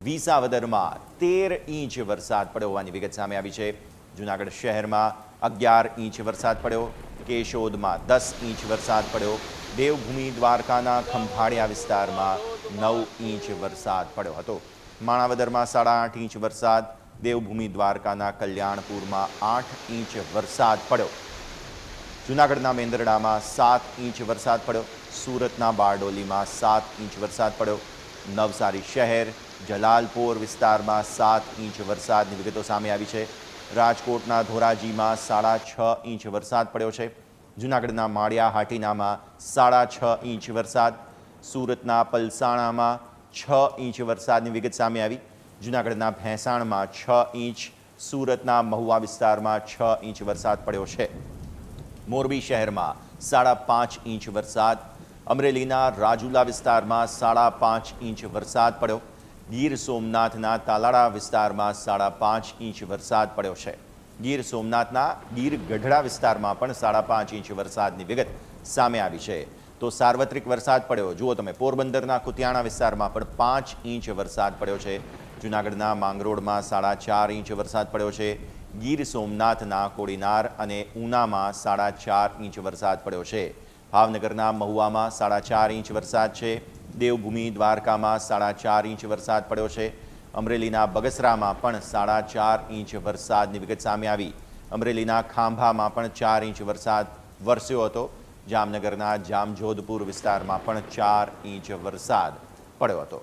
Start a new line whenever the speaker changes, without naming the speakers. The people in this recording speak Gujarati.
વિસાવદરમાં 13 ઇંચ વરસાદ પડ્યો હોવાની વિગત સામે આવી છે. જૂનાગઢ શહેરમાં 11 ઇંચ વરસાદ પડ્યો. કેશોદમાં 10 ઇંચ વરસાદ પડ્યો. દેવભૂમિ દ્વારકાના ખંભાળિયા વિસ્તારમાં 9 ઇંચ વરસાદ પડ્યો હતો. માણાવદરમાં 8.5 ઇંચ વરસાદ. દેવભૂમિ દ્વારકાના કલ્યાણપુરમાં 8 ઇંચ વરસાદ પડ્યો. જૂનાગઢના મેંદરડામાં 7 ઇંચ વરસાદ પડ્યો. સુરતના બારડોલીમાં 7 ઇંચ વરસાદ પડ્યો. નવસારી શહેર જલાલપોર વિસ્તારમાં 7 ઇંચ વરસાદની વિગતો સામે આવી છે. રાજકોટના ધોરાજીમાં 6.5 ઇંચ વરસાદ પડ્યો છે. જૂનાગઢના માળિયા હાટીનામાં 6.5 ઇંચ વરસાદ. સુરતના પલસાણામાં 6 ઇંચ વરસાદની વિગત સામે આવી. જૂનાગઢના ભેંસાણમાં 6 ઇંચ. સુરતના મહુવા વિસ્તારમાં 6 ઇંચ વરસાદ પડ્યો છે. મોરબી શહેરમાં 5.5 ઇંચ વરસાદ. અમરેલીના રાજુલા વિસ્તારમાં 5.5 ઇંચ વરસાદ પડ્યો. ગીર સોમનાથના તાલાળા વિસ્તારમાં 5.5 ઇંચ વરસાદ પડ્યો છે. ગીર સોમનાથના ગીર ગઢડા વિસ્તારમાં પણ 5.5 ઇંચ વરસાદની વિગત સામે આવી છે. તો સાર્વત્રિક વરસાદ પડ્યો જુઓ તમે. પોરબંદરના કુતિયાણા વિસ્તારમાં પણ 5 ઇંચ વરસાદ પડ્યો છે. જૂનાગઢના માંગરોળમાં 4.5 ઇંચ વરસાદ પડ્યો છે. ગીર સોમનાથના કોડીનાર અને ઉનામાં 4.5 ઇંચ વરસાદ પડ્યો છે. ભાવનગરના મહુવામાં 4.5 ઇંચ વરસાદ છે. દેવભૂમિ દ્વારકામાં 4.5 ઇંચ વરસાદ પડ્યો છે. અમરેલીના બગસરામાં પણ 4.5 ઇંચ વરસાદની વિગત સામે આવી. અમરેલીના ખાંભામાં પણ 4 ઇંચ વરસાદ વરસ્યો હતો. જામનગરના જામજોધપુર વિસ્તારમાં પણ 4 ઇંચ વરસાદ પડ્યો હતો.